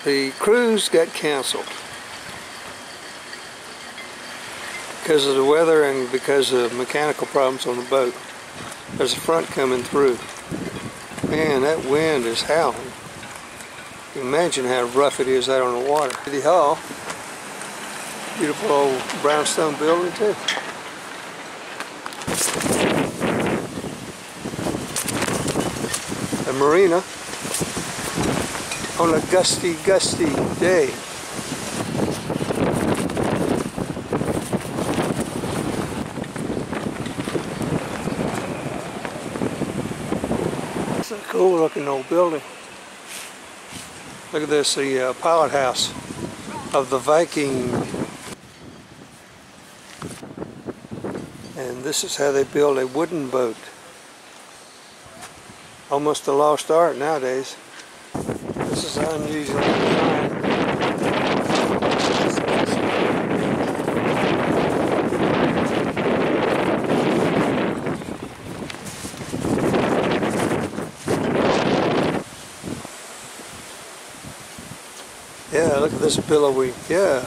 The cruise got canceled because of the weather and because of mechanical problems on the boat. There's a front coming through. Man, that wind is howling. You can imagine how rough it is out on the water. City Hall, beautiful old brownstone building too. A marina on a gusty day. It's a cool looking old building. Look at this, the pilot house of the Viking. And this is how they build a wooden boat. Almost a lost art nowadays. This is unusual design. Yeah, look at this billowy. Yeah,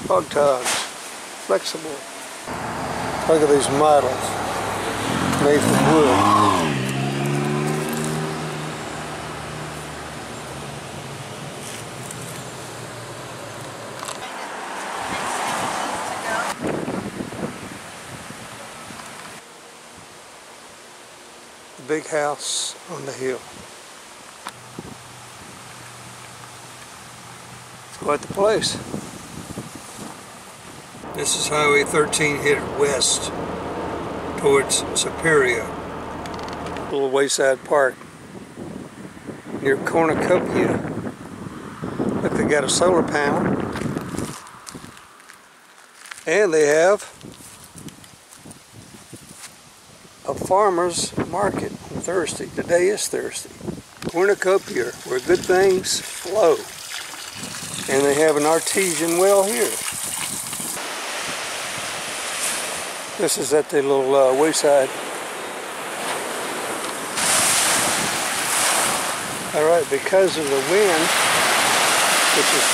hog togs, flexible. Look at these models made from wood. The big house on the hill. Quite the place. This is Highway 13 headed west towards Superior. Little wayside park near Cornucopia. Look, they got a solar panel. And they have a farmer's market on Thursday. Today is Thursday. Cornucopia, where good things flow. And they have an artesian well here. This is at the little wayside. Alright, because of the wind, which is,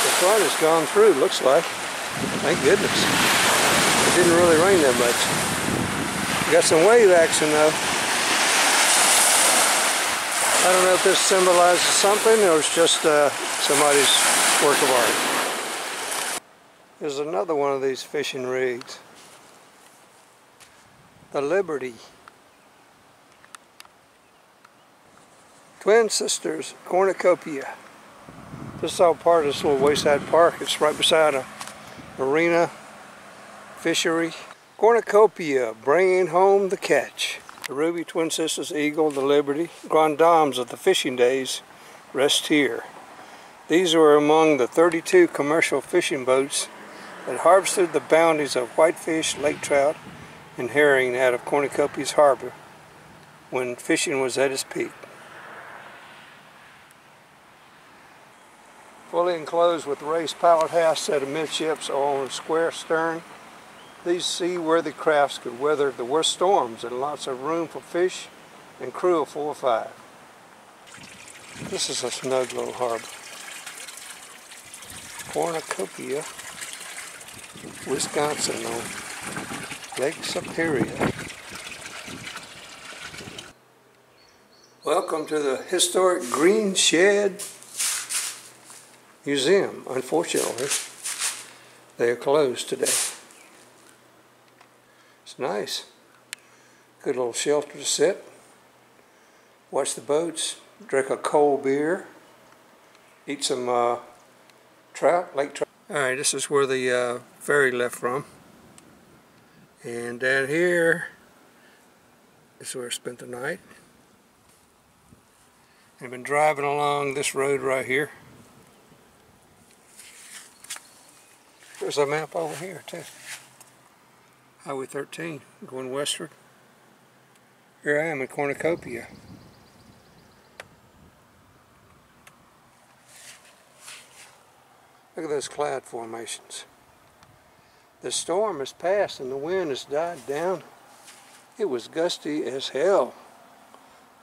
the front has gone through, looks like. Thank goodness. It didn't really rain that much. Got some wave action though. I don't know if this symbolizes something or it's just somebody's work of art. There's another one of these fishing rigs. The Liberty. Twin Sisters, Cornucopia. This is all part of this little wayside park. It's right beside a marina, fishery. Cornucopia, bringing home the catch. The Ruby, Twin Sisters, Eagle, the Liberty, grand dames of the fishing days rest here. These were among the 32 commercial fishing boats that harvested the bounties of whitefish, lake trout, and herring out of Cornucopia's harbor when fishing was at its peak. Fully enclosed with raised pilot house set amidships on a square stern, these seaworthy crafts could weather the worst storms and lots of room for fish and crew of 4 or 5. This is a snug little harbor. Cornucopia, Wisconsin on Lake Superior. Welcome to the historic Green Shed Museum. Unfortunately, they are closed today. It's nice. Good little shelter to sit. Watch the boats, drink a cold beer, eat some trout, lake trout. Alright, this is where the ferry left from. And down here is where I spent the night. I've been driving along this road right here. There's a map over here too. Highway 13, going westward. Here I am in Cornucopia. Look at those cloud formations. The storm has passed and the wind has died down. It was gusty as hell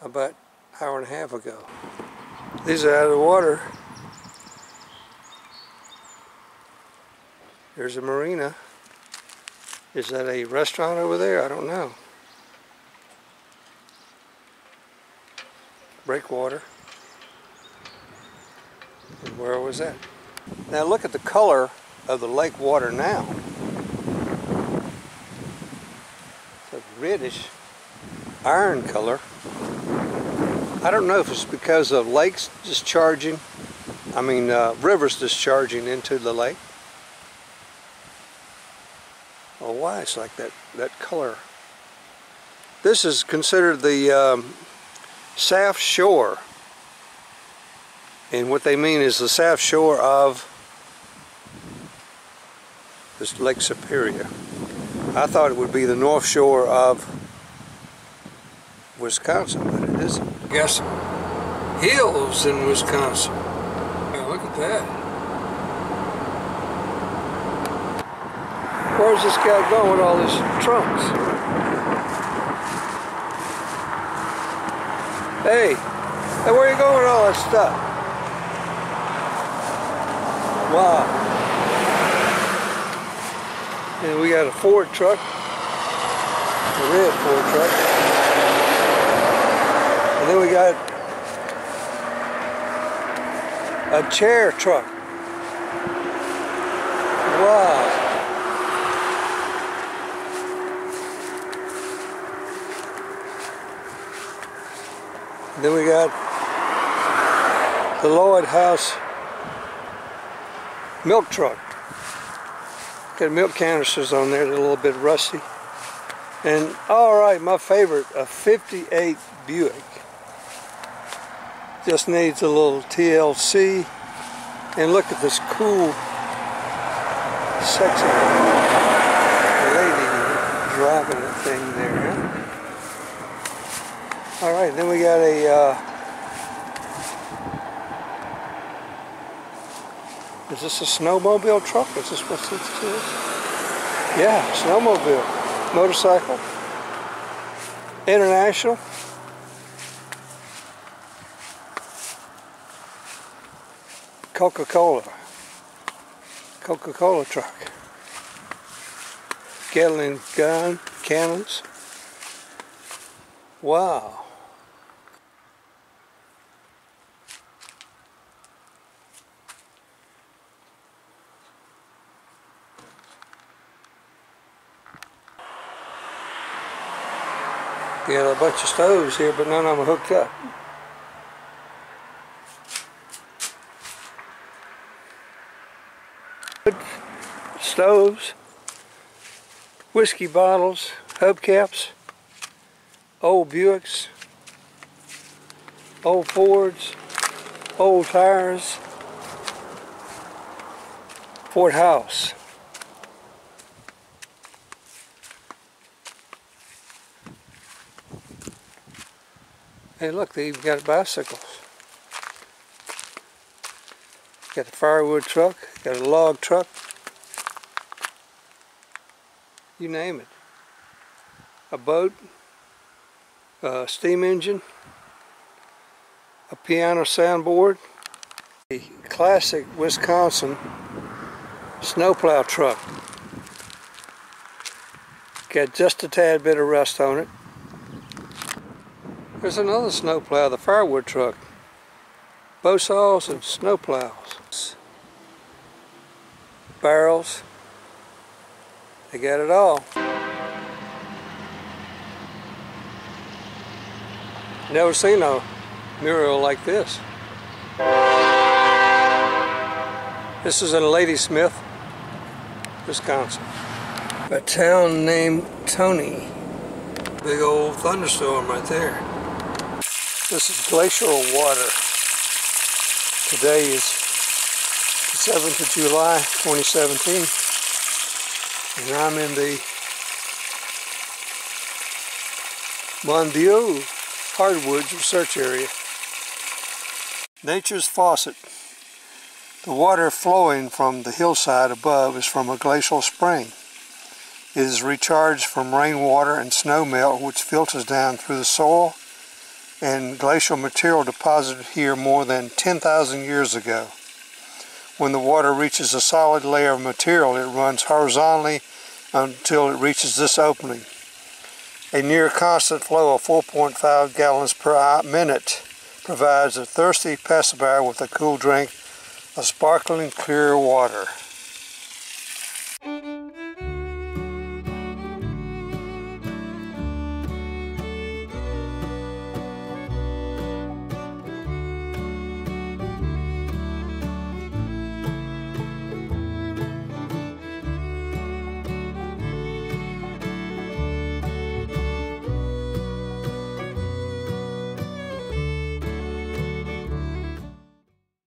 about an hour and a half ago. These are out of the water. There's a marina. Is that a restaurant over there? I don't know. Breakwater. And where was that? Now look at the color of the lake water now. It's a reddish iron color. I don't know if it's because of lakes discharging, rivers discharging into the lake, or why it's like that color. This is considered the south shore, and what they mean is the south shore of this Lake Superior. I thought it would be the north shore of Wisconsin, but it isn't. I guess hills in Wisconsin. Oh, look at that. Where's this guy going with all his trunks? Hey, where are you going with all that stuff? Wow. And we got a Ford truck, a red Ford truck. And then we got a chair truck. Wow. And then we got the Lloyd House milk truck. Got milk canisters on there, they're a little bit rusty. And alright, my favorite, a 58 Buick. Just needs a little TLC. And look at this cool, sexy lady driving that thing there. Huh? Alright, then we got a is this a snowmobile truck? Is this what this is? Yeah, snowmobile. Motorcycle. International. Coca-Cola truck. Gatling gun, cannons. Wow. Got a bunch of stoves here, but none of them are hooked up. Stoves, whiskey bottles, hubcaps, old Buicks, old Fords, old tires, Ford House. Hey look, they even got bicycles. Got a firewood truck, got a log truck. You name it. A boat, a steam engine, a piano soundboard, a classic Wisconsin snowplow truck. Got just a tad bit of rust on it. There's another snowplow, the firewood truck. Bow saws and snowplows. Barrels. They got it all. Never seen a mural like this. This is in Ladysmith, Wisconsin. A town named Tony. Big old thunderstorm right there. This is Glacial Water. Today is the 7th of July, 2017. And I'm in the Monbiot Hardwoods Research Area. Nature's faucet. The water flowing from the hillside above is from a glacial spring. It is recharged from rainwater and snow melt, which filters down through the soil and glacial material deposited here more than 10,000 years ago. When the water reaches a solid layer of material, it runs horizontally until it reaches this opening. A near constant flow of 4.5 gallons per minute provides a thirsty passerby with a cool drink of sparkling clear water.